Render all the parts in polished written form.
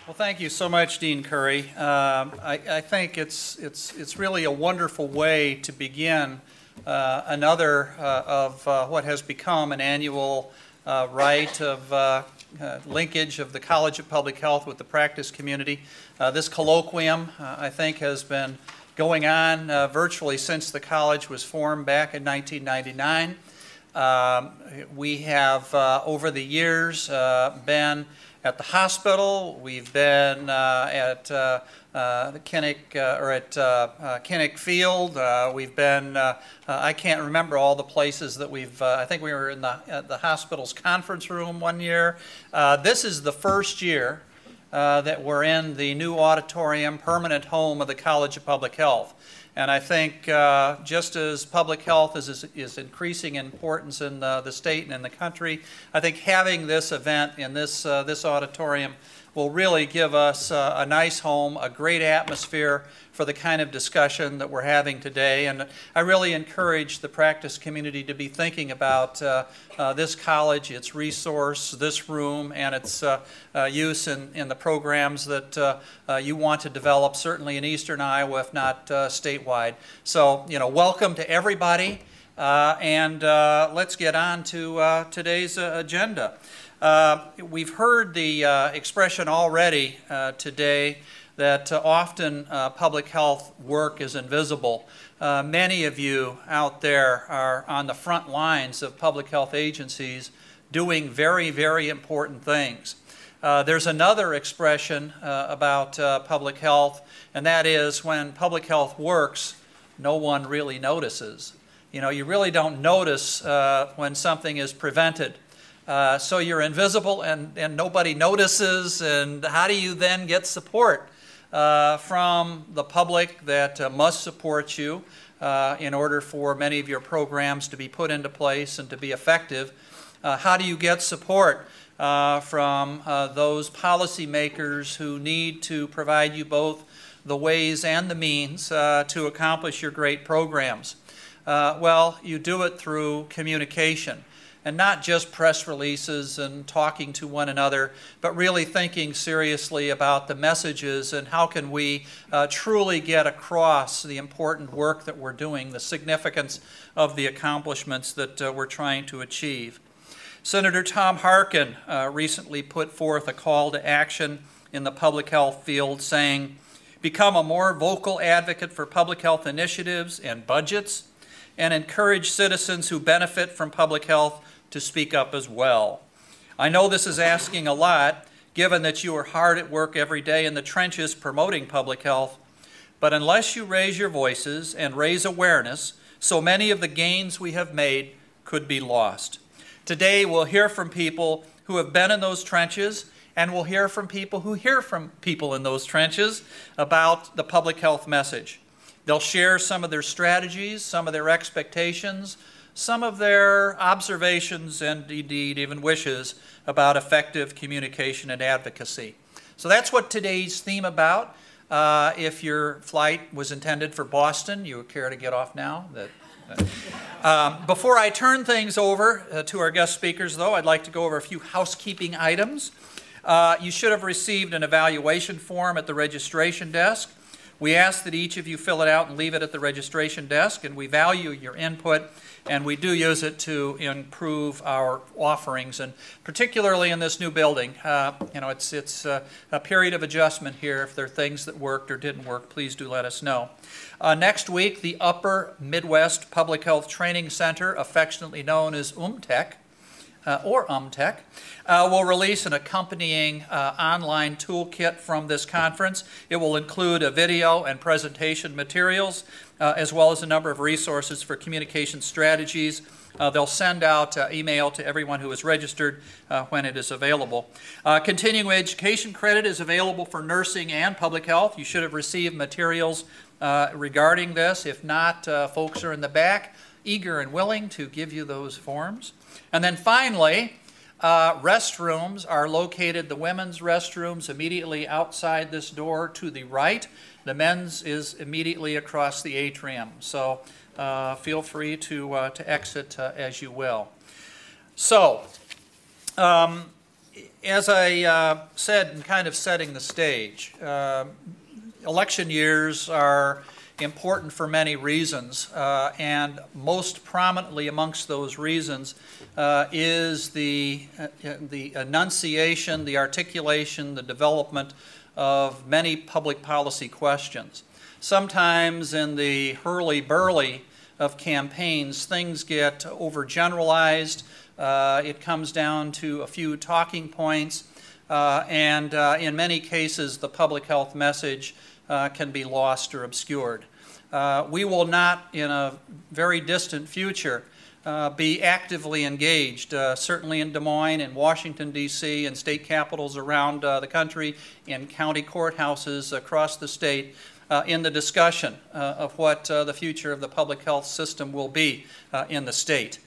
Well, thank you so much, Dean Curry. I think it's really a wonderful way to begin another of what has become an annual right of linkage of the College of Public Health with the practice community. This colloquium, I think, has been going on virtually since the college was formed back in 1999. We have, over the years, been at the hospital. We've been at the Kinnick Field. We've been, I can't remember all the places that we've, I think we were in the hospital's conference room one year. This is the first year that we're in the new auditorium, permanent home of the College of Public Health. And I think just as public health is increasing in importance in the state and in the country, I think having this event in this auditorium will really give us a nice home, a great atmosphere for the kind of discussion that we're having today. And I really encourage the practice community to be thinking about this college, its resource, this room, and its use in the programs that you want to develop, certainly in Eastern Iowa, if not statewide. So, welcome to everybody, and let's get on to today's agenda. We've heard the expression already today that often public health work is invisible. Many of you out there are on the front lines of public health agencies doing very, very important things. There's another expression about public health, and that is when public health works, no one really notices. You really don't notice when something is prevented. So you're invisible and nobody notices, and how do you then get support from the public that must support you in order for many of your programs to be put into place and to be effective? How do you get support from those policymakers who need to provide you both the ways and the means to accomplish your great programs? Well, you do it through communication. And not just press releases and talking to one another, but really thinking seriously about the messages and how can we truly get across the important work that we're doing, the significance of the accomplishments that we're trying to achieve. Senator Tom Harkin recently put forth a call to action in the public health field saying, become a more vocal advocate for public health initiatives and budgets, and encourage citizens who benefit from public health to speak up as well. I know this is asking a lot, given that you are hard at work every day in the trenches promoting public health, but unless you raise your voices and raise awareness, so many of the gains we have made could be lost. Today we'll hear from people who have been in those trenches, and we'll hear from people who hear from people in those trenches about the public health message. They'll share some of their strategies, some of their expectations, some of their observations, and indeed even wishes about effective communication and advocacy. So that's what today's theme about. If your flight was intended for Boston, you would care to get off now. Before I turn things over to our guest speakers, though, I'd like to go over a few housekeeping items. You should have received an evaluation form at the registration desk. We ask that each of you fill it out and leave it at the registration desk, and we value your input, and we do use it to improve our offerings, and particularly in this new building. It's a period of adjustment here. If there are things that worked or didn't work, please do let us know. Next week, the Upper Midwest Public Health Training Center, affectionately known as UMTech, will release an accompanying online toolkit from this conference. It will include a video and presentation materials, as well as a number of resources for communication strategies. They'll send out email to everyone who is registered when it is available. Continuing education credit is available for nursing and public health. You should have received materials regarding this. If not, folks are in the back, eager and willing to give you those forms. And then finally, restrooms are located, the women's restrooms immediately outside this door to the right. The men's is immediately across the atrium. So feel free to exit as you will. So as I said, in kind of setting the stage, election years are important for many reasons, and most prominently amongst those reasons is the enunciation, the articulation, the development of many public policy questions. Sometimes in the hurly-burly of campaigns, things get overgeneralized. It comes down to a few talking points, and in many cases the public health message can be lost or obscured. We will not, in a very distant future, be actively engaged, certainly in Des Moines, in Washington, D.C., and state capitals around the country, in county courthouses across the state, in the discussion of what the future of the public health system will be in the state.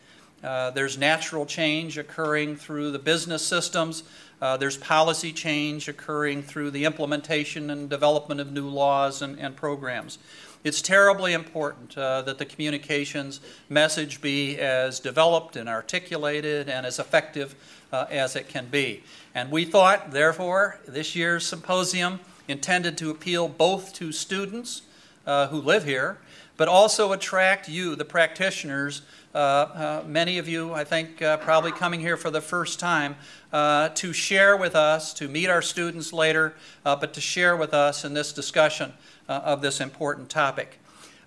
There's natural change occurring through the business systems. There's policy change occurring through the implementation and development of new laws and programs. It's terribly important that the communications message be as developed and articulated and as effective as it can be. And we thought, therefore, this year's symposium intended to appeal both to students who live here, but also attract you, the practitioners, many of you, I think, probably coming here for the first time, to share with us, to meet our students later, but to share with us in this discussion of this important topic.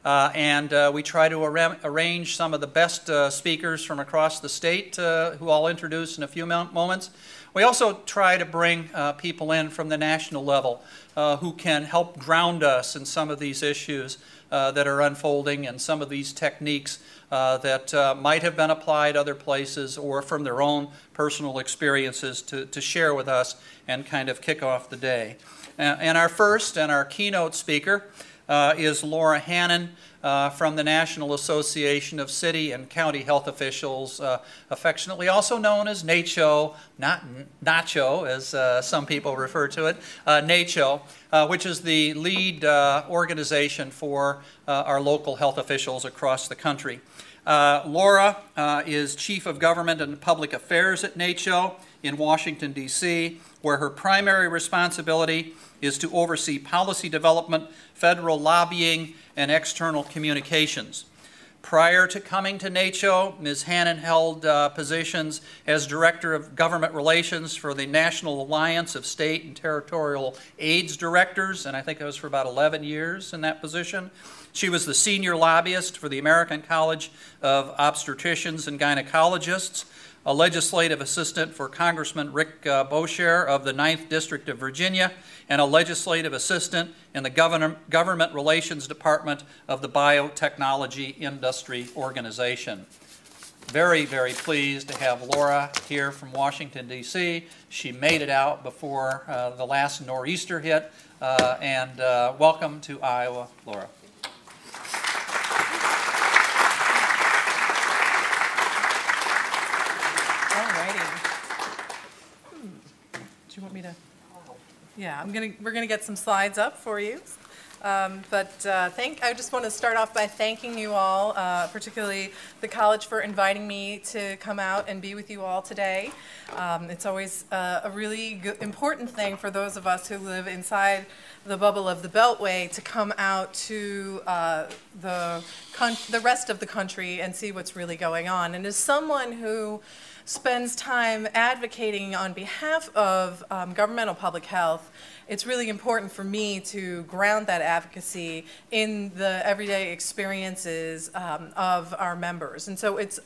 We try to arrange some of the best speakers from across the state, who I'll introduce in a few moments. We also try to bring people in from the national level who can help ground us in some of these issues that are unfolding and some of these techniques that might have been applied other places or from their own personal experiences to share with us and kind of kick off the day. And our first and our keynote speaker is Laura Hannon from the National Association of City and County Health Officials, affectionately also known as NACCHO, not NACCHO as some people refer to it, NACCHO, which is the lead organization for our local health officials across the country. Laura is Chief of Government and Public Affairs at NACCHO in Washington, D.C., where her primary responsibility is to oversee policy development, federal lobbying, and external communications. Prior to coming to NACCHO, Ms. Hannon held positions as Director of Government Relations for the National Alliance of State and Territorial AIDS Directors, and I think it was for about 11 years in that position. She was the Senior Lobbyist for the American College of Obstetricians and Gynecologists, a legislative assistant for Congressman Rick Bosher of the 9th District of Virginia, and a legislative assistant in the Government Relations Department of the Biotechnology Industry Organization. Very, very pleased to have Laura here from Washington, D.C. She made it out before the last nor'easter hit, and welcome to Iowa, Laura. Do you want me to? Yeah, we're gonna get some slides up for you. I just want to start off by thanking you all, particularly the college, for inviting me to come out and be with you all today. It's always a really important thing for those of us who live inside the bubble of the Beltway to come out to the rest of the country and see what's really going on. And as someone who spends time advocating on behalf of governmental public health, it's really important for me to ground that advocacy in the everyday experiences of our members. And so it's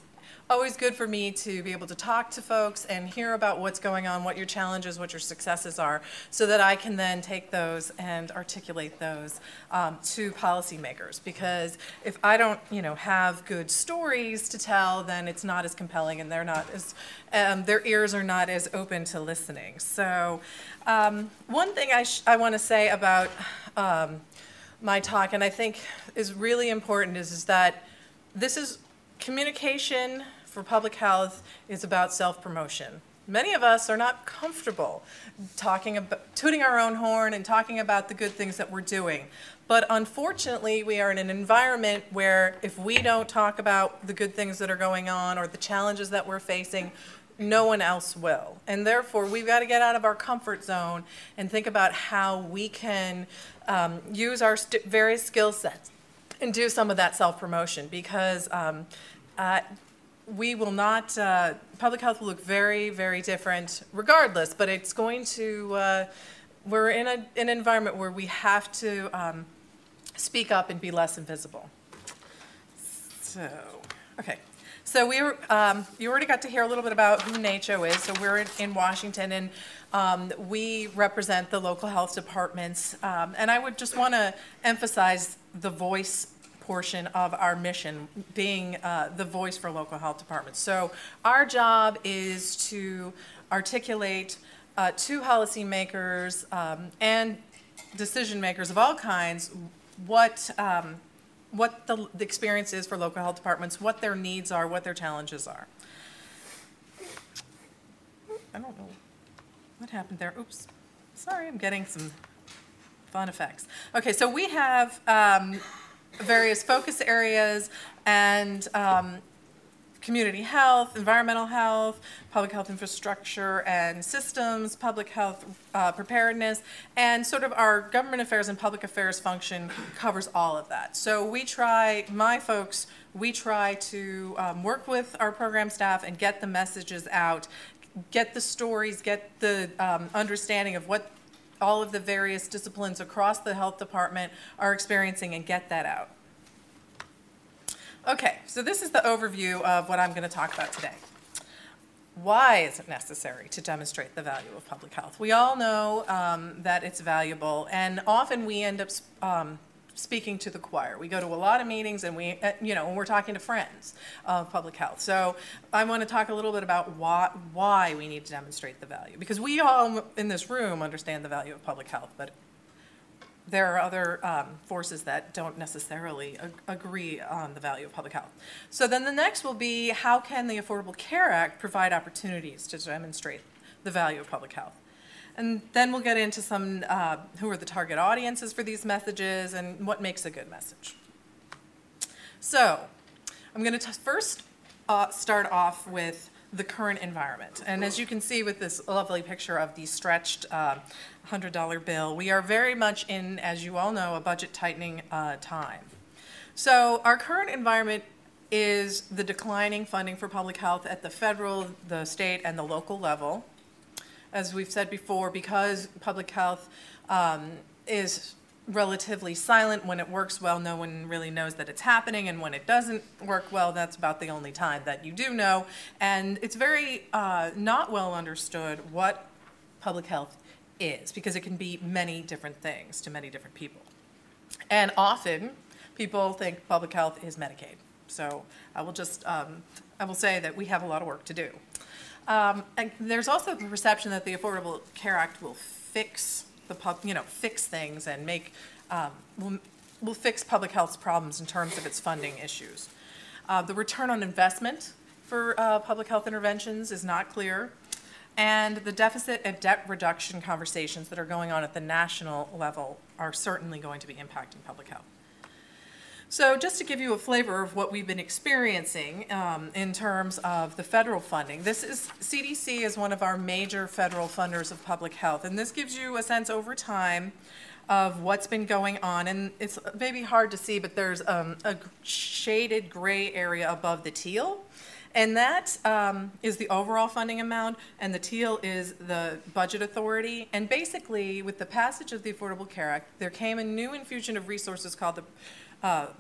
always good for me to be able to talk to folks and hear about what's going on, what your challenges, what your successes are, so that I can then take those and articulate those to policymakers. Because if I don't, have good stories to tell, then it's not as compelling, and they're not as, their ears are not as open to listening. So one thing I want to say about my talk, and I think is really important, is that this is communication for public health is about self-promotion. Many of us are not comfortable tooting our own horn and talking about the good things that we're doing. But unfortunately, we are in an environment where if we don't talk about the good things that are going on or the challenges that we're facing, no one else will. And therefore, we've got to get out of our comfort zone and think about how we can use our various skill sets and do some of that self-promotion, because we will not, public health will look very, very different regardless, but it's going to, we're in an environment where we have to speak up and be less invisible. So, okay. So we were, you already got to hear a little bit about who NACCHO is. So we're in Washington, and we represent the local health departments. And I would just want to emphasize the voice portion of our mission, being the voice for local health departments. So our job is to articulate to policymakers and decision makers of all kinds what the experience is for local health departments, what their needs are, what their challenges are. I don't know what happened there. Oops. Sorry, I'm getting some fun effects. Okay, so we have various focus areas and community health, environmental health, public health infrastructure and systems, public health preparedness, and sort of our government affairs and public affairs function covers all of that. So we try, my folks, we try to work with our program staff and get the messages out, get the stories, get the understanding of what all of the various disciplines across the health department are experiencing and get that out. Okay, so this is the overview of what I'm going to talk about today. Why is it necessary to demonstrate the value of public health? We all know that it's valuable, and often we end up speaking to the choir. We go to a lot of meetings, and we, when we're talking to friends of public health. So I want to talk a little bit about why we need to demonstrate the value, because we all in this room understand the value of public health, but there are other forces that don't necessarily agree on the value of public health. So then the next will be, how can the Affordable Care Act provide opportunities to demonstrate the value of public health? And then we'll get into some, who are the target audiences for these messages and what makes a good message. So I'm going to first start off with the current environment. And as you can see with this lovely picture of the stretched $100 bill, we are very much in, as you all know, a budget tightening time. So our current environment is the declining funding for public health at the federal, the state, and the local level. As we've said before, because public health is relatively silent. When it works well, no one really knows that it's happening, and when it doesn't work well, that's about the only time that you do know. And it's very not well understood what public health is, because it can be many different things to many different people. And often, people think public health is Medicaid. So I will just, I will say that we have a lot of work to do. And there's also the perception that the Affordable Care Act will fix fix things and make, will fix public health's problems in terms of its funding issues. The return on investment for public health interventions is not clear, and the deficit and debt reduction conversations that are going on at the national level are certainly going to be impacting public health. So just to give you a flavor of what we've been experiencing in terms of the federal funding, CDC is one of our major federal funders of public health, and this gives you a sense over time of what's been going on. And it's maybe hard to see, but there's a shaded gray area above the teal, and that is the overall funding amount, and the teal is the budget authority. And basically, with the passage of the Affordable Care Act, there came a new infusion of resources called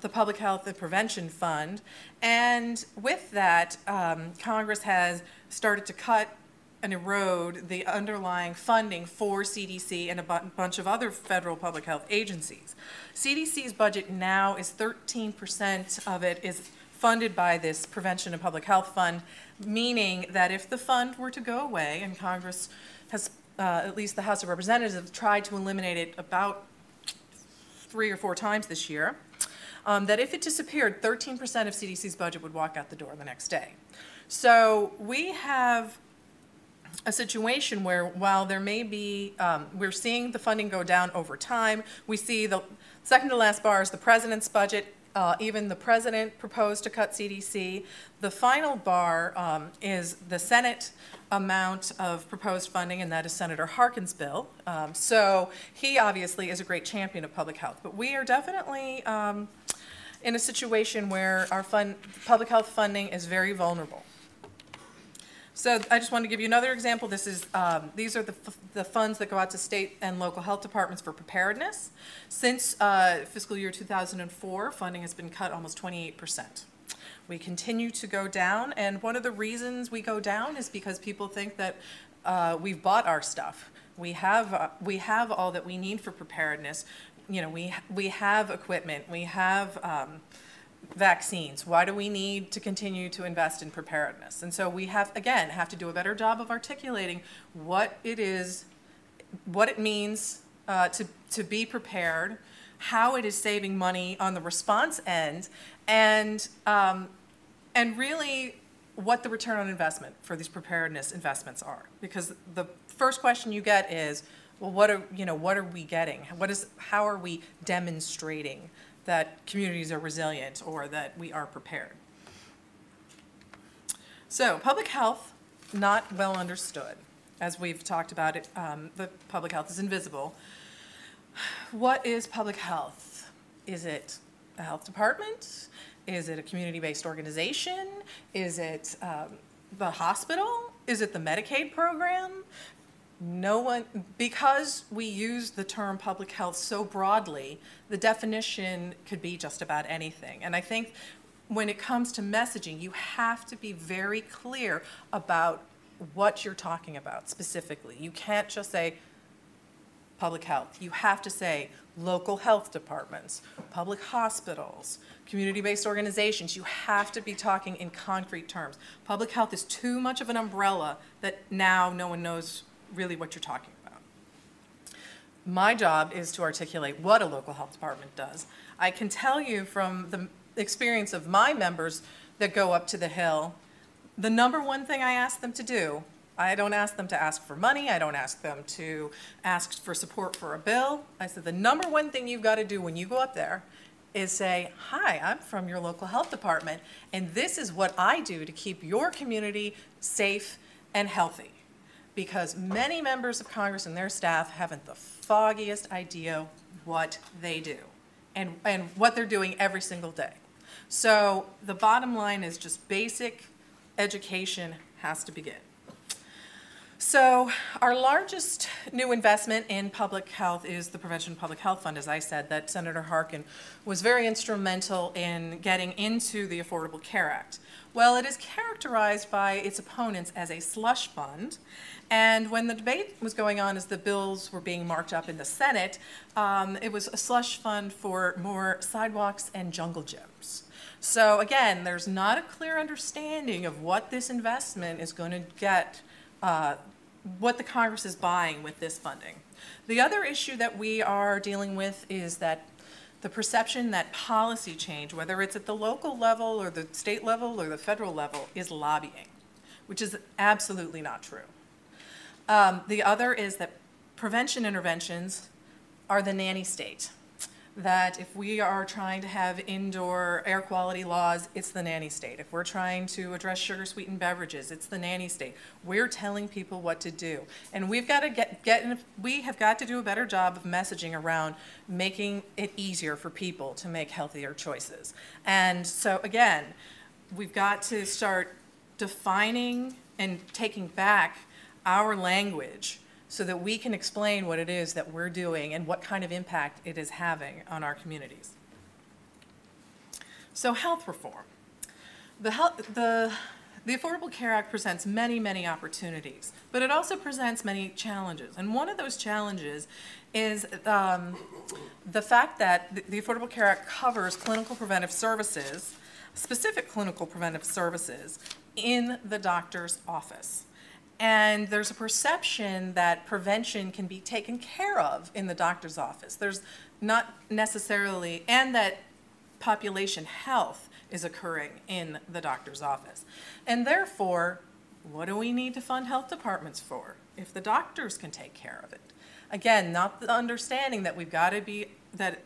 the Public Health and Prevention Fund, and with that, Congress has started to cut and erode the underlying funding for CDC and a bunch of other federal public health agencies. CDC's budget now is 13% of it is funded by this Prevention and Public Health Fund, meaning that if the fund were to go away, and Congress has, at least the House of Representatives, tried to eliminate it about 3 or 4 times this year, that if it disappeared, 13% of CDC's budget would walk out the door the next day. So we have a situation where, while there may be, we're seeing the funding go down over time. We see the second to last bar is the president's budget. Even the president proposed to cut CDC. The final bar is the Senate amount of proposed funding, and that is Senator Harkin's bill. So he obviously is a great champion of public health, but we are definitely in a situation where our public health funding is very vulnerable. So I just want to give you another example. These are the funds that go out to state and local health departments for preparedness. Since fiscal year 2004, funding has been cut almost 28%. We continue to go down, and one of the reasons we go down is because people think that we've bought our stuff. We have all that we need for preparedness. You know, we have equipment. We have vaccines. Why do we need to continue to invest in preparedness? And so we have to do a better job of articulating what it is, what it means to be prepared, how it is saving money on the response end, and really what the return on investment for these preparedness investments are. Because the first question you get is, well, what are we getting? How are we demonstrating that communities are resilient or that we are prepared? So public health, not well understood. As we've talked about it, the public health is invisible. What is public health? Is it a health department? Is it a community-based organization? Is it the hospital? Is it the Medicaid program? No one, because we use the term public health so broadly, the definition could be just about anything. And I think when it comes to messaging, you have to be very clear about what you're talking about specifically. You can't just say public health. You have to say local health departments, public hospitals, community-based organizations. You have to be talking in concrete terms. Public health is too much of an umbrella that now no one knows really what you're talking about. My job is to articulate what a local health department does. I can tell you from the experience of my members that go up to the Hill, the number one thing I ask them to do, I don't ask them to ask for money, I don't ask them to ask for support for a bill. I said the number one thing you've got to do when you go up there is say, hi, I'm from your local health department, and this is what I do to keep your community safe and healthy. Because many members of Congress and their staff haven't the foggiest idea what they do and what they're doing every single day. So the bottom line is just basic education has to begin. So our largest new investment in public health is the Prevention Public Health Fund, as I said, that Senator Harkin was very instrumental in getting into the Affordable Care Act. Well, it is characterized by its opponents as a slush fund, and when the debate was going on as the bills were being marked up in the Senate, it was a slush fund for more sidewalks and jungle gyms. So again, there's not a clear understanding of what this investment is going to get, what the Congress is buying with this funding. The other issue that we are dealing with is that the perception that policy change, whether it's at the local level or the state level or the federal level, is lobbying, which is absolutely not true. The other is that prevention interventions are the nanny state. That if we are trying to have indoor air quality laws, it's the nanny state. If we're trying to address sugar-sweetened beverages, it's the nanny state. We're telling people what to do. And we've got to we have got to do a better job of messaging around making it easier for people to make healthier choices. And so again, we've got to start defining and taking back our language so that we can explain what it is that we're doing and what kind of impact it is having on our communities. So health reform. The Affordable Care Act presents many, many opportunities, but it also presents many challenges. And one of those challenges is the fact that the Affordable Care Act covers clinical preventive services, specific clinical preventive services, in the doctor's office. And there's a perception that prevention can be taken care of in the doctor's office. There's not necessarily, and that population health is occurring in the doctor's office. And therefore, what do we need to fund health departments for if the doctors can take care of it? Again, not the understanding that we've got to be, that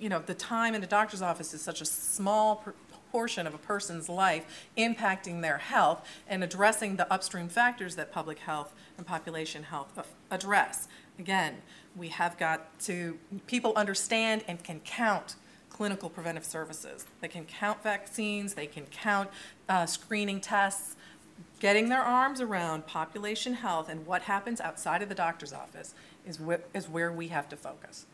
the time in a doctor's office is such a small portion of a person's life, impacting their health and addressing the upstream factors that public health and population health address. Again, we have got to, people understand and can count clinical preventive services. They can count vaccines, they can count screening tests. Getting their arms around population health and what happens outside of the doctor's office is where we have to focus.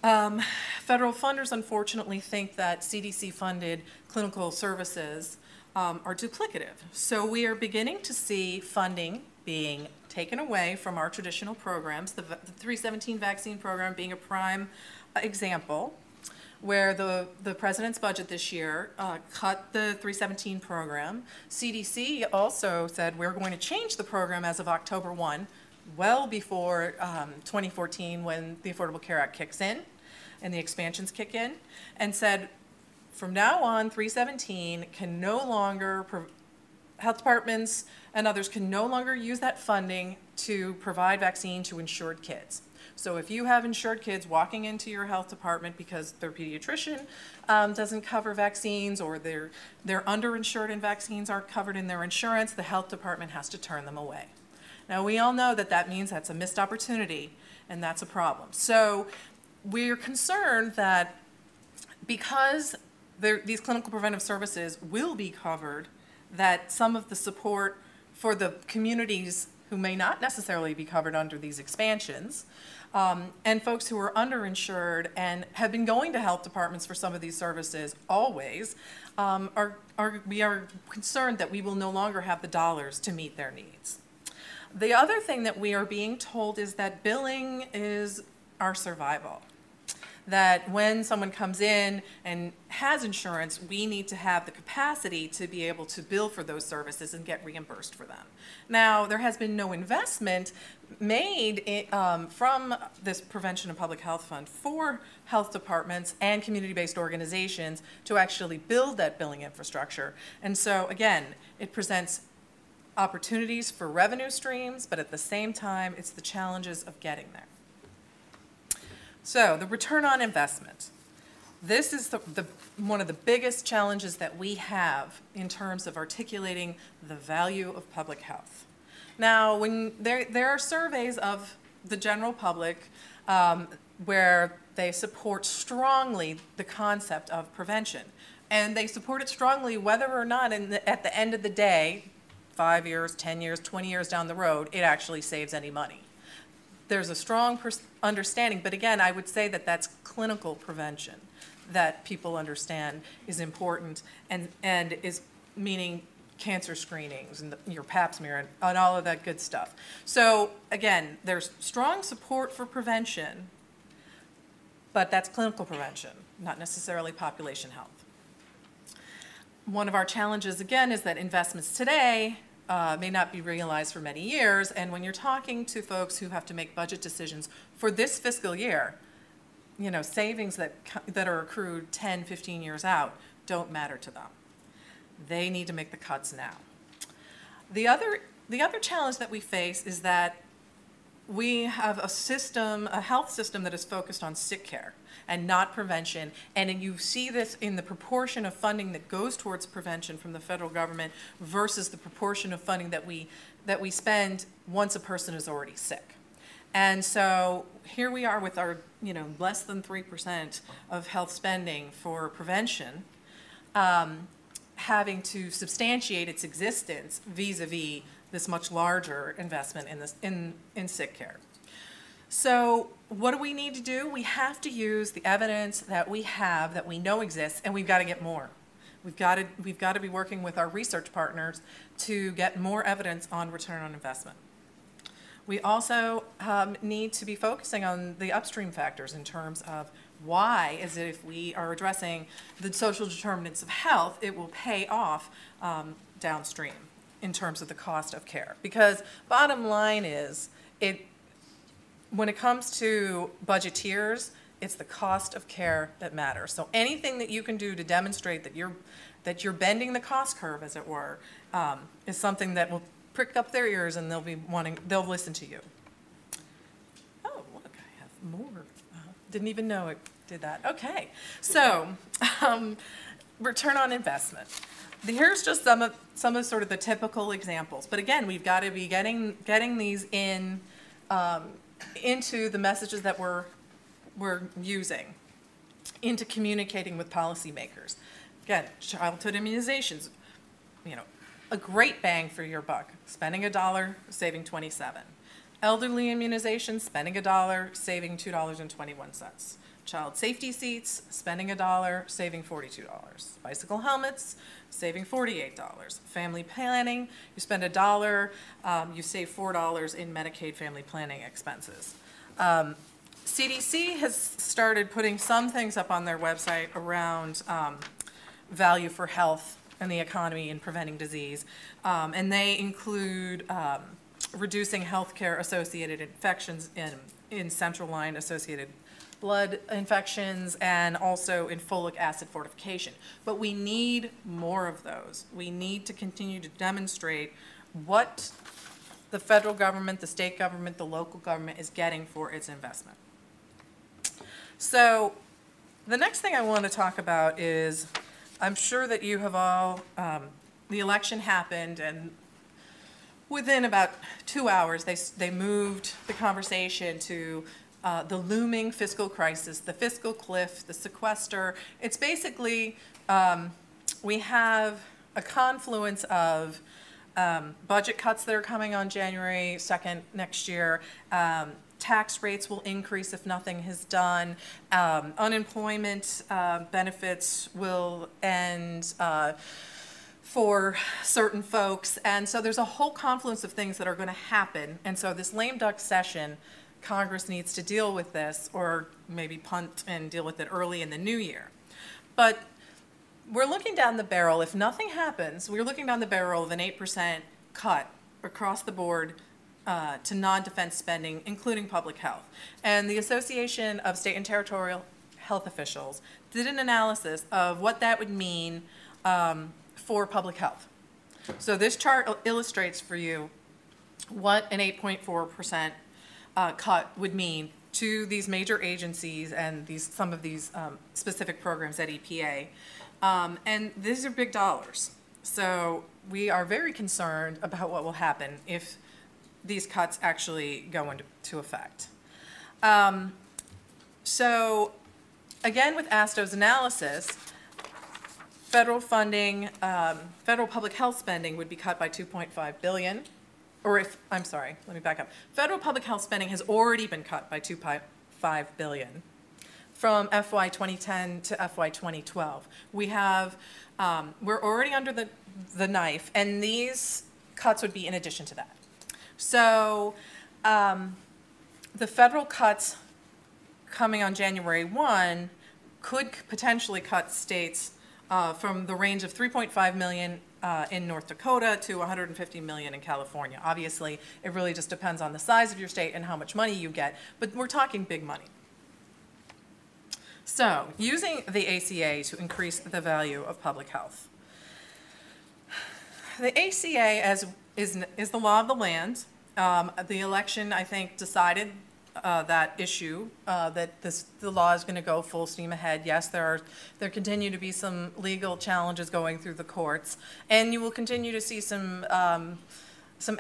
Federal funders unfortunately think that CDC-funded clinical services are duplicative. So we are beginning to see funding being taken away from our traditional programs, the 317 vaccine program being a prime example, where the president's budget this year cut the 317 program. CDC also said we're going to change the program as of October 1, well before 2014 when the Affordable Care Act kicks in and the expansions kick in, and said from now on 317 can no longer, health departments and others can no longer use that funding to provide vaccine to insured kids. So if you have insured kids walking into your health department because their pediatrician doesn't cover vaccines, or they're underinsured and vaccines aren't covered in their insurance, the health department has to turn them away. Now we all know that that means that's a missed opportunity, and that's a problem. So we're concerned that because these clinical preventive services will be covered, that some of the support for the communities who may not necessarily be covered under these expansions, and folks who are underinsured and have been going to health departments for some of these services always, we are concerned that we will no longer have the dollars to meet their needs. The other thing that we are being told is that billing is our survival. That when someone comes in and has insurance, we need to have the capacity to be able to bill for those services and get reimbursed for them. Now, there has been no investment made from this Prevention and Public Health Fund for health departments and community-based organizations to actually build that billing infrastructure. And so, again, it presents opportunities for revenue streams, but at the same time, it's the challenges of getting there. So the return on investment. This is one of the biggest challenges that we have in terms of articulating the value of public health. Now, when there are surveys of the general public where they support strongly the concept of prevention, and they support it strongly whether or not at the end of the day, 5 years, 10 years, 20 years down the road, it actually saves any money. There's a strong understanding, but again, I would say that that's clinical prevention that people understand is important, and is meaning cancer screenings and your pap smear and all of that good stuff. So again, there's strong support for prevention, but that's clinical prevention, not necessarily population health. One of our challenges, again, is that investments today may not be realized for many years, and when you're talking to folks who have to make budget decisions for this fiscal year, savings that are accrued 10, 15 years out don't matter to them. They need to make the cuts now. The other challenge that we face is that we have a health system that is focused on sick care and not prevention, and you see this in the proportion of funding that goes towards prevention from the federal government versus the proportion of funding that we spend once a person is already sick. And so here we are with our less than 3% of health spending for prevention, having to substantiate its existence vis-a-vis this much larger investment in sick care. So what do we need to do? We have to use the evidence that we have, that we know exists, and we've got to get more. We've got to be working with our research partners to get more evidence on return on investment. We also need to be focusing on the upstream factors in terms of why, as if we are addressing the social determinants of health, it will pay off downstream in terms of the cost of care. Because bottom line is, when it comes to budgeteers, it's the cost of care that matters. So anything that you can do to demonstrate that you're bending the cost curve, as it were, is something that will prick up their ears, and they'll listen to you. Oh, look, I have more. Didn't even know it did that. Okay. So, return on investment. Here's just some of sort of the typical examples. But again, we've got to be getting these in into the messages that we're using, into communicating with policymakers. Again, childhood immunizations, a great bang for your buck. Spending $1, saving 27. Elderly immunizations, spending $1, saving $2.21. Child safety seats, spending $1, saving $42. Bicycle helmets, saving $48. Family planning, you spend $1, you save $4 in Medicaid family planning expenses. CDC has started putting some things up on their website around value for health and the economy and preventing disease, and they include reducing healthcare associated infections in central line associated blood infections, and also in folic acid fortification. But we need more of those. We need to continue to demonstrate what the federal government, the state government, the local government is getting for its investment. So the next thing I want to talk about is, I'm sure that you have all, the election happened, and within about 2 hours, they moved the conversation to the looming fiscal crisis, the fiscal cliff, the sequester. It's basically, we have a confluence of budget cuts that are coming on January 2nd next year. Tax rates will increase if nothing is done. Unemployment benefits will end for certain folks. And so there's a whole confluence of things that are going to happen. And so this lame duck session, Congress needs to deal with this, or maybe punt and deal with it early in the new year. But we're looking down the barrel. If nothing happens, we're looking down the barrel of an 8% cut across the board to non-defense spending, including public health. And the Association of State and Territorial Health Officials did an analysis of what that would mean for public health. So this chart illustrates for you what an 8.4% cut would mean to these major agencies and some of these specific programs at EPA. And these are big dollars. So we are very concerned about what will happen if these cuts actually go into effect. So again, with ASTO's analysis, federal funding, federal public health spending would be cut by $2.5 billion. Or I'm sorry, let me back up. Federal public health spending has already been cut by $2.5 billion from FY 2010 to FY 2012. We have, we're already under the knife, and these cuts would be in addition to that. So the federal cuts coming on January 1 could potentially cut states from the range of 3.5 million in North Dakota to 150 million in California. Obviously, it really just depends on the size of your state and how much money you get, but we're talking big money. So, using the ACA to increase the value of public health. The ACA is the law of the land. The election, I think, decided that issue, that the law is going to go full steam ahead. Yes, there continue to be some legal challenges going through the courts, and you will continue to see some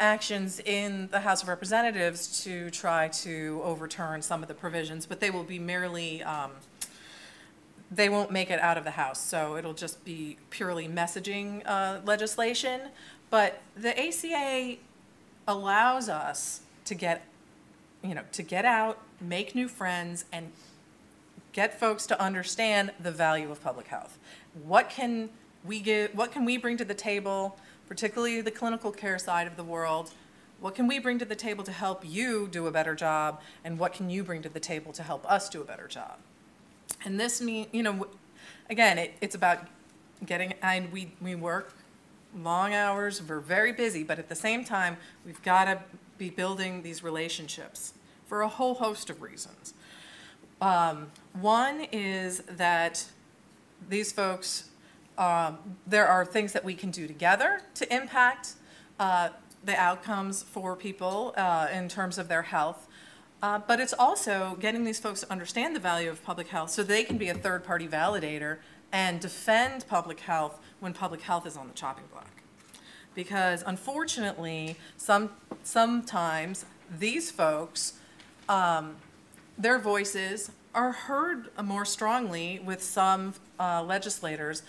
actions in the House of Representatives to try to overturn some of the provisions, but they will be merely, they won't make it out of the House, so it'll just be purely messaging legislation. But the ACA allows us to get out, make new friends, and get folks to understand the value of public health. What can we bring to the table, particularly the clinical care side of the world? What can we bring to the table to help you do a better job, and what can you bring to the table to help us do a better job? And this means, again, it's about getting, and we work long hours, we're very busy, but at the same time, we've got to be building these relationships for a whole host of reasons. One is that these folks, there are things that we can do together to impact the outcomes for people in terms of their health. But it's also getting these folks to understand the value of public health so they can be a third-party validator and defend public health when public health is on the chopping block. Because unfortunately, sometimes these folks, their voices are heard more strongly with some legislators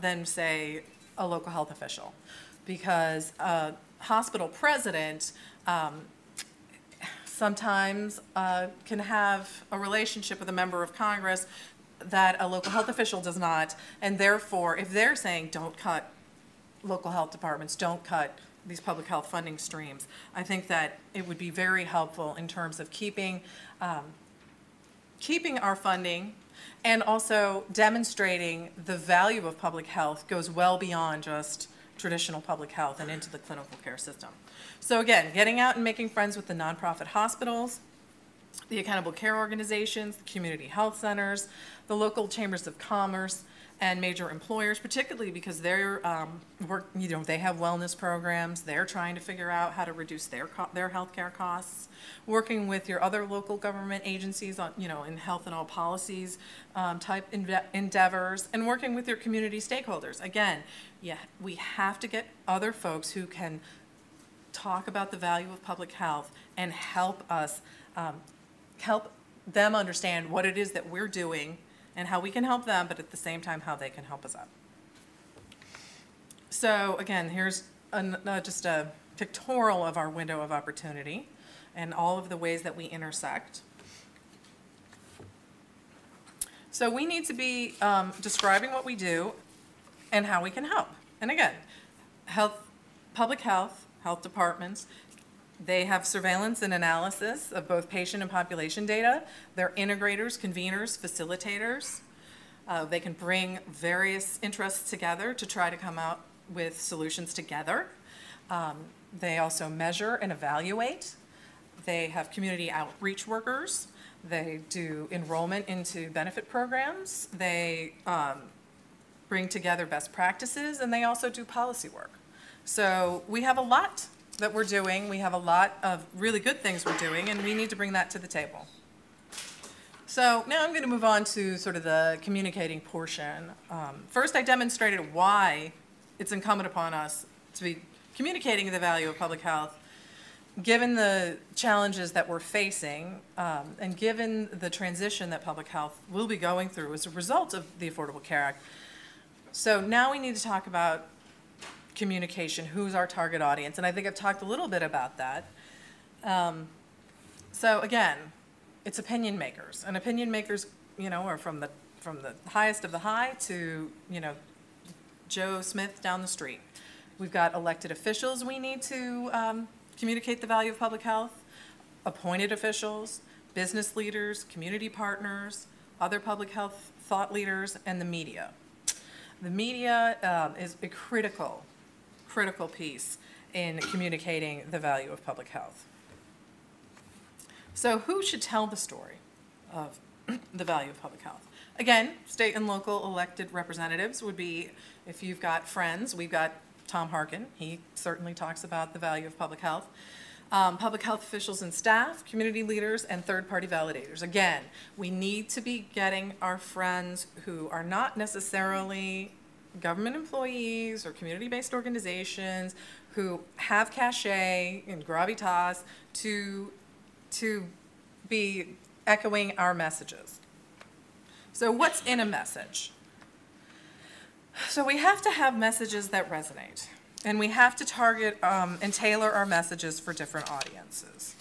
than, say, a local health official. Because a hospital president sometimes can have a relationship with a member of Congress that a local health official does not, and therefore, if they're saying don't cut local health departments, don't cut these public health funding streams, I think that it would be very helpful in terms of keeping our funding and also demonstrating the value of public health goes well beyond just traditional public health and into the clinical care system. So again, getting out and making friends with the nonprofit hospitals, the accountable care organizations, the community health centers, the local chambers of commerce, and major employers, particularly because they're they have wellness programs. They're trying to figure out how to reduce their healthcare costs. Working with your other local government agencies on in health and all policies type endeavors, and working with your community stakeholders. Again, yeah, we have to get other folks who can talk about the value of public health and help us help them understand what it is that we're doing and how we can help them, but at the same time, how they can help us out. So again, here's just a pictorial of our window of opportunity and all of the ways that we intersect. So we need to be describing what we do and how we can help. And again, public health departments, they have surveillance and analysis of both patient and population data. They're integrators, conveners, facilitators. They can bring various interests together to try to come out with solutions together. They also measure and evaluate. They have community outreach workers. They do enrollment into benefit programs. They bring together best practices, and they also do policy work. So we have a lot that we're doing. We have a lot of really good things we're doing, and we need to bring that to the table. So now I'm going to move on to sort of the communicating portion. First, I demonstrated why it's incumbent upon us to be communicating the value of public health, given the challenges that we're facing, and given the transition that public health will be going through as a result of the Affordable Care Act. So now we need to talk about communication, who's our target audience, and I think I've talked a little bit about that. So again, it's opinion makers, and opinion makers, are from the highest of the high to, Joe Smith down the street. We've got elected officials we need to communicate the value of public health, appointed officials, business leaders, community partners, other public health thought leaders, and the media. The media is a critical piece in communicating the value of public health. So who should tell the story of the value of public health? Again, state and local elected representatives would be, if you've got friends, we've got Tom Harkin. He certainly talks about the value of public health. Public health officials and staff, community leaders, and third-party validators. Again, we need to be getting our friends who are not necessarily government employees or community-based organizations who have cachet and gravitas to be echoing our messages. So what's in a message? So we have to have messages that resonate, and we have to target and tailor our messages for different audiences.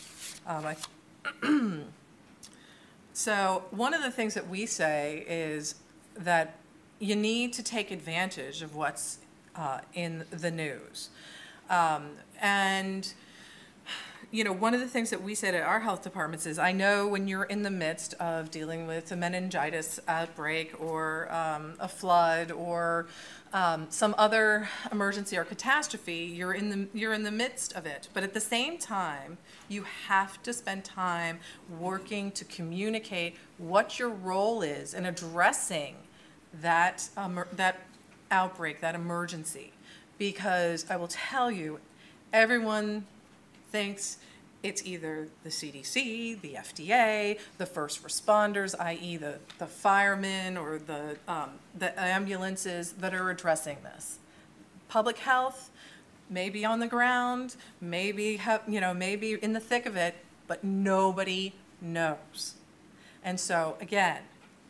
So one of the things that we say is that you need to take advantage of what's in the news. And one of the things that we said at our health departments is, I know when you're in the midst of dealing with a meningitis outbreak or a flood or some other emergency or catastrophe, you're in the midst of it. But at the same time, you have to spend time working to communicate what your role is in addressing that outbreak, that emergency. Because I will tell you, everyone thinks it's either the CDC, the FDA, the first responders, i.e. the firemen or the ambulances that are addressing this. Public health may be on the ground, maybe maybe in the thick of it, but nobody knows. And so again,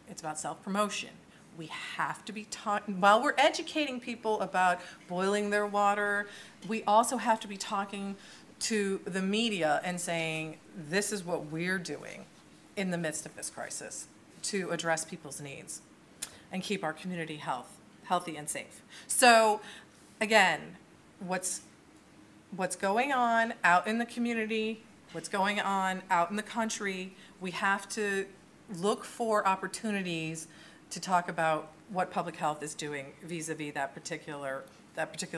it's about self-promotion. We have to be talking, while we're educating people about boiling their water, we also have to be talking to the media and saying, this is what we're doing in the midst of this crisis to address people's needs and keep our community healthy and safe. So again, what's going on out in the community, what's going on out in the country, we have to look for opportunities to talk about what public health is doing vis-a-vis that particular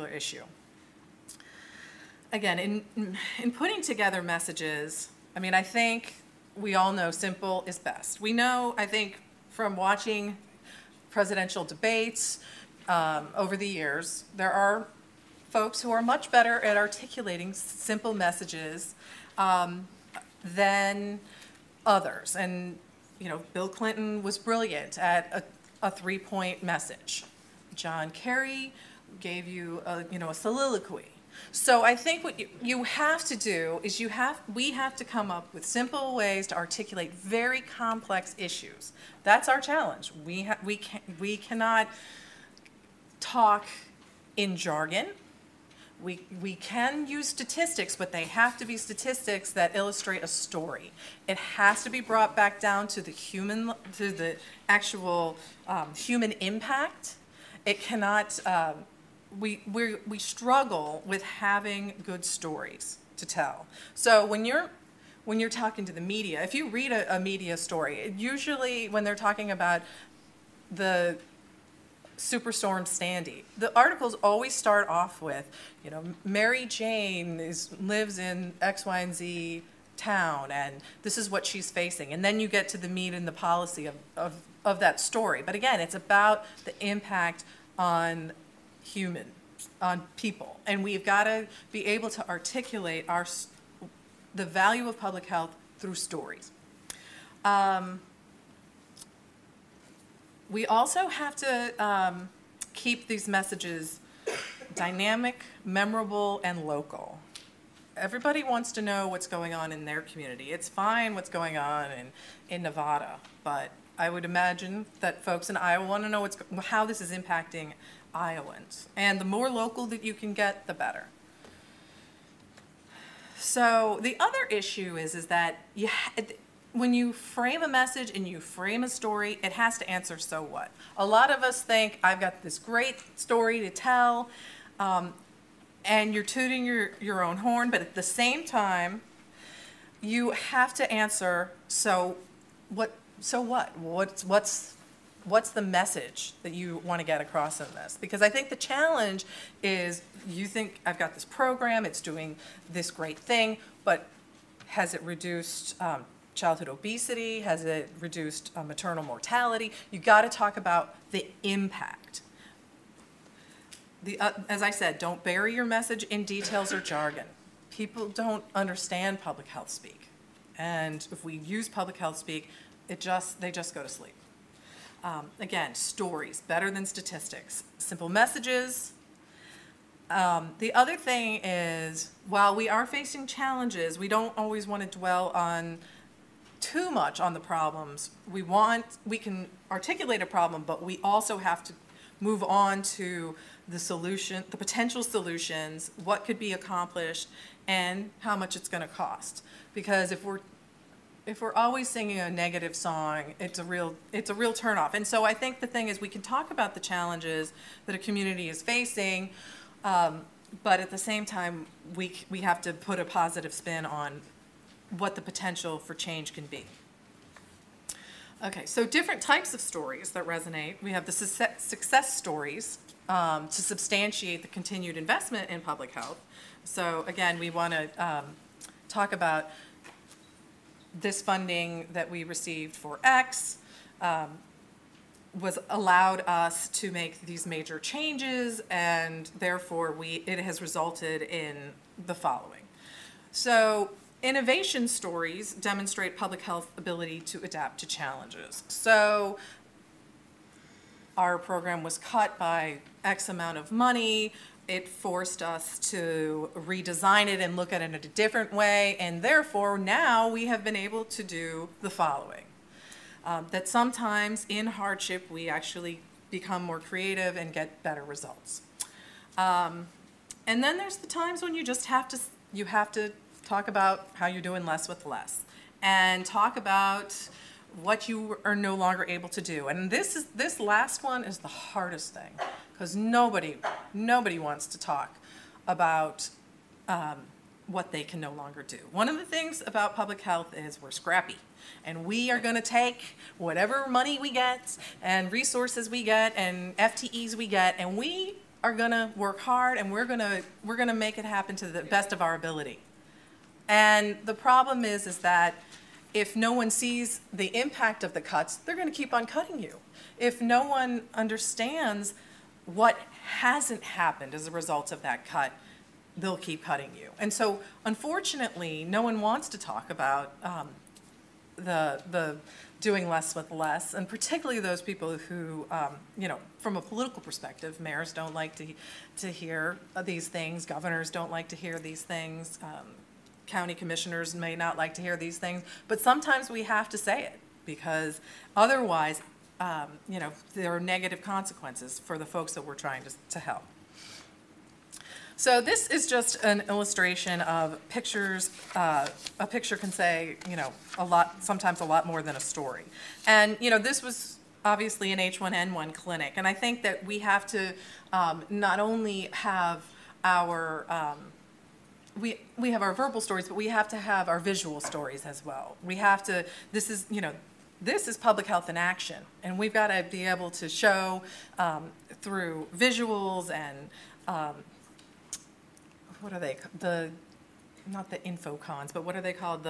issue. Again, in putting together messages, I mean, I think we all know simple is best. We know, I think, from watching presidential debates over the years, there are folks who are much better at articulating simple messages than others. And, you know, Bill Clinton was brilliant at a three-point message. John Kerry gave you a soliloquy. So I think what you have to do is we have to come up with simple ways to articulate very complex issues. That's our challenge. We cannot talk in jargon. We can use statistics, but they have to be statistics that illustrate a story. It has to be brought back down to the actual human impact. It cannot. We struggle with having good stories to tell. So when you're talking to the media, if you read a media story, usually when they're talking about the Superstorm Sandy, the articles always start off with, Mary Jane lives in X, Y, and Z town, and this is what she's facing. And then you get to the meat and the policy of that story. But again, it's about the impact on people. And we've got to be able to articulate the value of public health through stories. We also have to keep these messages dynamic, memorable, and local. Everybody wants to know what's going on in their community. It's fine what's going on in Nevada, but I would imagine that folks in Iowa want to know how this is impacting Iowans. And the more local that you can get, the better. So the other issue is that when you frame a message and you frame a story, it has to answer so what. A lot of us think, I've got this great story to tell, and you're tooting your own horn, but at the same time, you have to answer, so what? What's the message that you want to get across in this? Because I think the challenge is you think, I've got this program, it's doing this great thing, but has it reduced childhood obesity? Has it reduced maternal mortality? You've got to talk about the impact. As I said, don't bury your message in details or jargon. People don't understand public health speak. And if we use public health speak, they just go to sleep. Again, stories, better than statistics. Simple messages. The other thing is, while we are facing challenges, we don't always want to dwell on too much on the problems. We can articulate a problem, but we also have to move on to the solution, the potential solutions, what could be accomplished, and how much it's going to cost. Because if we're always singing a negative song, it's a real turnoff. And so I think the thing is, we can talk about the challenges that a community is facing, but at the same time, we have to put a positive spin on what the potential for change can be. Okay, so different types of stories that resonate. We have the success stories to substantiate the continued investment in public health. So again, we want to talk about this funding that we received for X was allowed us to make these major changes, and therefore it has resulted in the following. So innovation stories demonstrate public health ability to adapt to challenges. So our program was cut by X amount of money. It forced us to redesign it and look at it in a different way, and therefore now we have been able to do the following. That sometimes in hardship we actually become more creative and get better results. And then there's the times when you just have to talk about how you're doing less with less, and talk about what you are no longer able to do. And this last one is the hardest thing, because nobody wants to talk about what they can no longer do. One of the things about public health is we're scrappy, and we are going to take whatever money we get and resources we get and FTEs we get, and we are going to work hard, and we're going to make it happen to the best of our ability. And the problem is that if no one sees the impact of the cuts, they're going to keep on cutting you. If no one understands what hasn't happened as a result of that cut, they'll keep cutting you. And so, unfortunately, no one wants to talk about the doing less with less, and particularly those people who, from a political perspective, mayors don't like to hear these things, governors don't like to hear these things, county commissioners may not like to hear these things, but sometimes we have to say it, because otherwise, there are negative consequences for the folks that we're trying to help. So this is just an illustration of pictures. A picture can say, sometimes a lot more than a story. And, this was obviously an H1N1 clinic, and I think that we have to not only have our we have our verbal stories, but we have to have our visual stories as well. We have to, this is public health in action, and we've got to be able to show through visuals and what are they, not the infocons, but what are they called?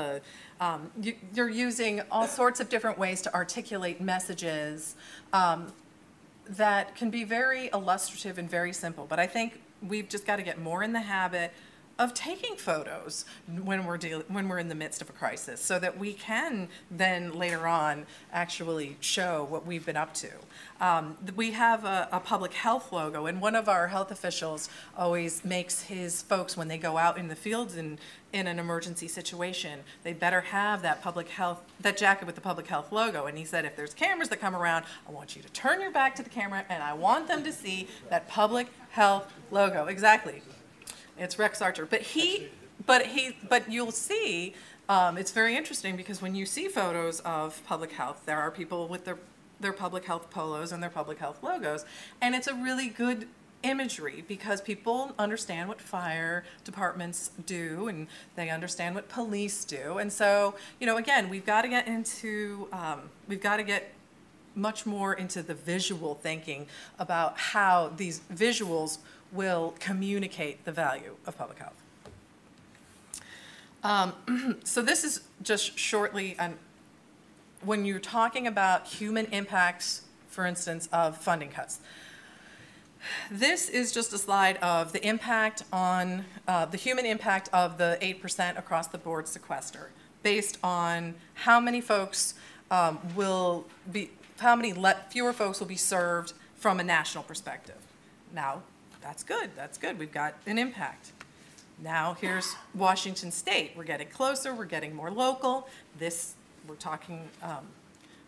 You're using all sorts of different ways to articulate messages that can be very illustrative and very simple. But I think we've just got to get more in the habit of taking photos when we're in the midst of a crisis, so that we can then later on actually show what we've been up to. We have a public health logo, and one of our health officials always makes his folks, when they go out in the fields in an emergency situation, they better have that jacket with the public health logo. And he said, if there's cameras that come around, I want you to turn your back to the camera, and I want them to see that public health logo. Exactly. It's Rex Archer, but you'll see, it's very interesting, because when you see photos of public health, there are people with their public health polos and their public health logos, and it's a really good imagery, because people understand what fire departments do, and they understand what police do. And so, again, we've got to get much more into the visual thinking about how these visuals will communicate the value of public health. So this is just shortly when you're talking about human impacts, for instance, of funding cuts. This is just a slide of the impact on the human impact of the 8% across the board sequester, based on how many folks fewer folks will be served from a national perspective. Now, that's good, we've got an impact. Now here's Washington State. We're getting closer, we're getting more local. We're talking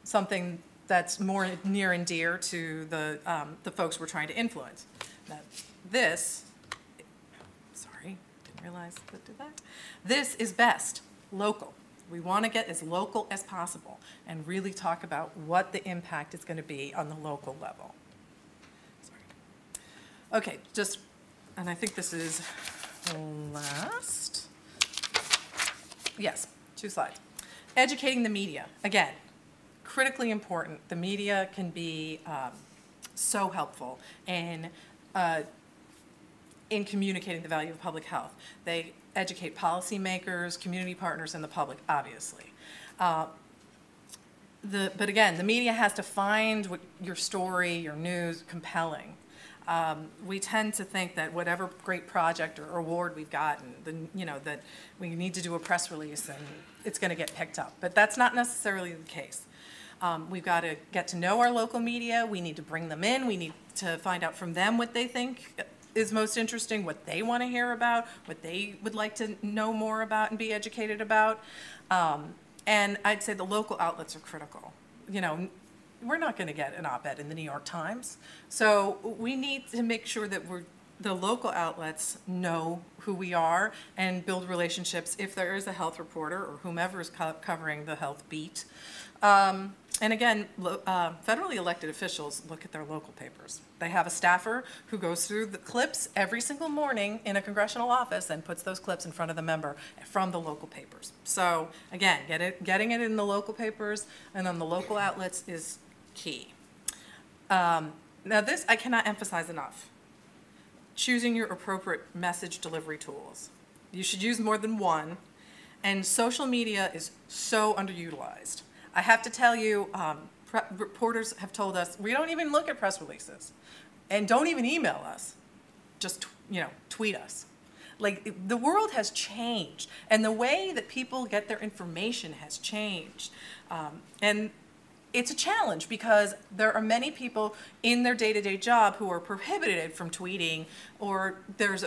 something that's more near and dear to the folks we're trying to influence. Now, sorry, didn't realize that did that. This is best, local. We want to get as local as possible and really talk about what the impact is going to be on the local level. Okay, and I think this is last. Yes, 2 slides. Educating the media. Again, critically important. The media can be so helpful in communicating the value of public health. They educate policymakers, community partners, and the public, obviously. But again, the media has to find your story, your news, compelling. We tend to think that whatever great project or award we've gotten, then, that we need to do a press release and it's going to get picked up. But that's not necessarily the case. We've got to get to know our local media. We need to bring them in. We need to find out from them what they think is most interesting, what they want to hear about, what they would like to know more about and be educated about. And I'd say the local outlets are critical. We're not going to get an op-ed in the New York Times. So we need to make sure that the local outlets know who we are and build relationships if there is a health reporter or whomever is covering the health beat. And again, federally elected officials look at their local papers. They have a staffer who goes through the clips every single morning in a congressional office and puts those clips in front of the member from the local papers. So again, getting it in the local papers and on the local outlets is key. Now this I cannot emphasize enough. Choosing your appropriate message delivery tools. You should use more than one, and social media is so underutilized. I have to tell you, reporters have told us, we don't even look at press releases, and don't even email us, just tweet us. Like, the world has changed, and the way that people get their information has changed. And it's a challenge because there are many people in their day-to-day job who are prohibited from tweeting, or there's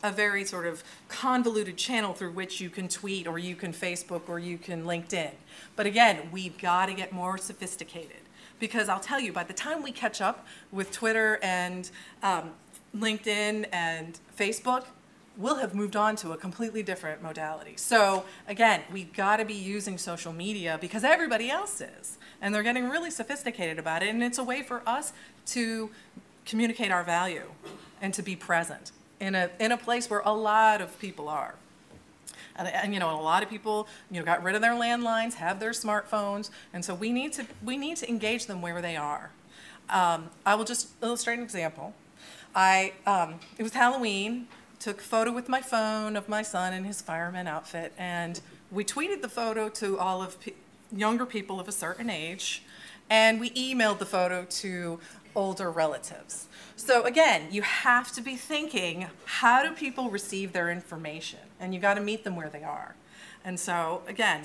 a very sort of convoluted channel through which you can tweet, or you can Facebook, or you can LinkedIn. But again, we've got to get more sophisticated, because I'll tell you, by the time we catch up with Twitter and LinkedIn and Facebook, we'll have moved on to a completely different modality. So again, we've got to be using social media because everybody else is, and they're getting really sophisticated about it, and it's a way for us to communicate our value and to be present in a place where a lot of people are. And a lot of people, got rid of their landlines, have their smartphones, and so we need to engage them where they are. I will just illustrate an example. It was Halloween, took a photo with my phone of my son in his fireman outfit, and we tweeted the photo to all of younger people of a certain age, and we emailed the photo to older relatives. So again, you have to be thinking, how do people receive their information? And you got to meet them where they are. And so again,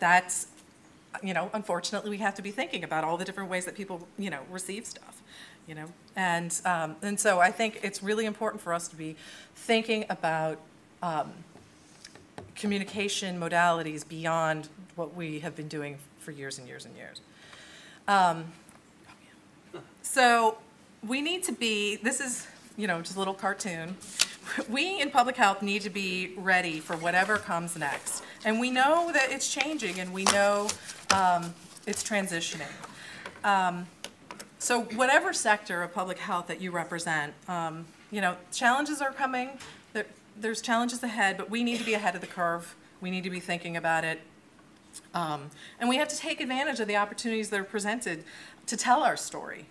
that's unfortunately we have to be thinking about all the different ways that people, receive stuff, And so I think it's really important for us to be thinking about communication modalities beyond what we have been doing for years and years and years. So we need to be, this is, just a little cartoon. We in public health need to be ready for whatever comes next. And we know that it's changing, and we know it's transitioning. So whatever sector of public health that you represent, challenges are coming. There's challenges ahead, but we need to be ahead of the curve. We need to be thinking about it. And we have to take advantage of the opportunities that are presented to tell our story.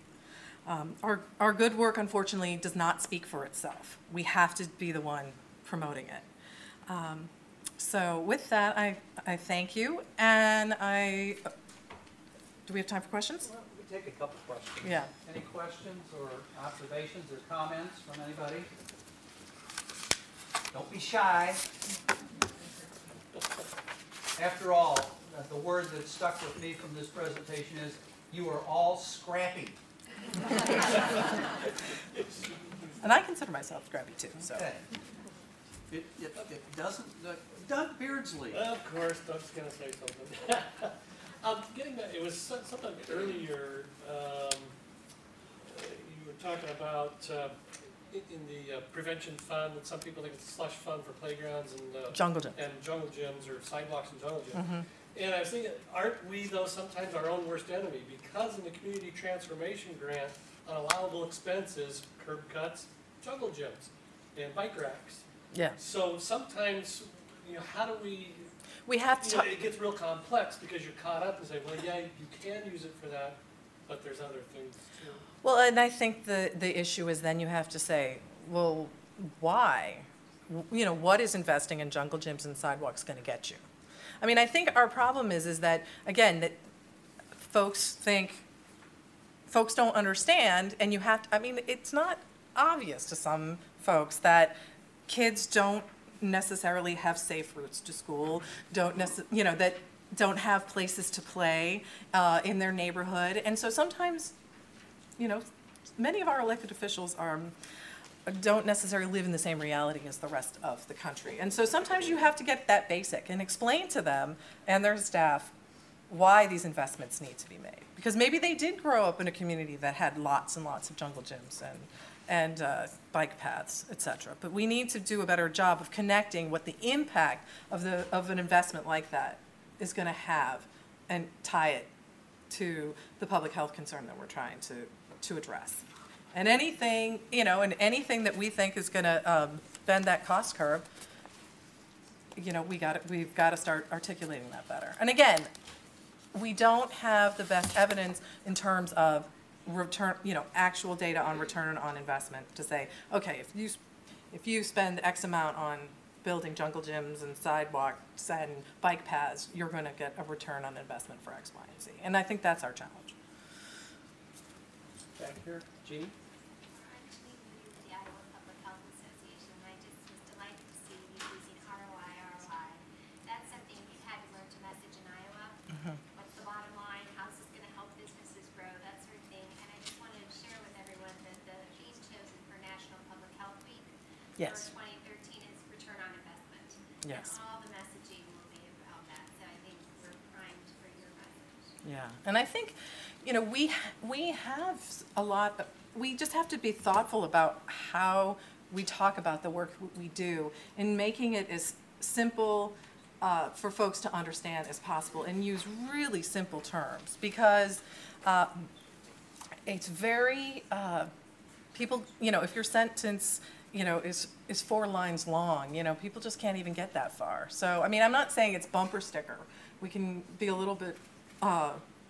Our good work, unfortunately, does not speak for itself. We have to be the one promoting it. So with that, I thank you, and do we have time for questions? Well, we can take a couple questions. Yeah. Any questions or observations or comments from anybody? Don't be shy. After all, the word that stuck with me from this presentation is, you are all scrappy. And I consider myself scrappy too. So. Okay. It doesn't. Doug Beardsley. Of course, Doug's going to say something. Getting back, it was something earlier. You were talking about in the prevention fund, that some people think it's a slush fund for playgrounds and jungle gyms or sidewalks and jungle gyms. Mm-hmm. And I was thinking, aren't we, though, sometimes our own worst enemy? Because in the community transformation grant, unallowable expenses, curb cuts, jungle gyms, and bike racks. Yeah. So sometimes, how do we? We have to. It gets real complex because you're caught up and say, well, yeah, you can use it for that, but there's other things too. Well, and I think the issue is then you have to say, well, why? What is investing in jungle gyms and sidewalks going to get you? I mean, I think our problem is that, again, that folks think folks don't understand, and you have to, I mean, it's not obvious to some folks that kids don't necessarily have safe routes to school, that don't have places to play in their neighborhood. And so sometimes, many of our elected officials don't necessarily live in the same reality as the rest of the country. And so sometimes you have to get that basic and explain to them and their staff why these investments need to be made. Because maybe they did grow up in a community that had lots and lots of jungle gyms and bike paths, et cetera. But we need to do a better job of connecting what the impact of an investment like that is going to have and tie it to the public health concern that we're trying to address. And anything, anything that we think is going to bend that cost curve, we've got to start articulating that better. And again, we don't have the best evidence in terms of return, actual data on return on investment to say, okay, if you spend X amount on building jungle gyms and sidewalks and bike paths, you're going to get a return on investment for X, Y, and Z. And I think that's our challenge. Back here, Jeannie? I'm Jeannie Lee with the Iowa Public Health Association, and I just was delighted to see you using ROI. That's something you've had to learn to message in Iowa. What's the bottom line? How's this going to help businesses grow? That sort of thing. And I just wanted to share with everyone that the theme chosen for National Public Health Week Yes. for 2013 is return on investment. Yes. And all the messaging will be about that. So I think we're primed for your message. Yeah, and I think, we have a lot, we just have to be thoughtful about how we talk about the work we do and making it as simple for folks to understand as possible and use really simple terms because it's very, people, if your sentence, is 4 lines long, people just can't even get that far. So, I mean, I'm not saying it's bumper sticker. We can be a little bit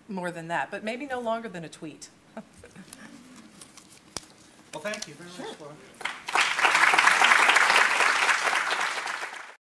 more than that, but maybe no longer than a tweet. Well, thank you very much, Laura.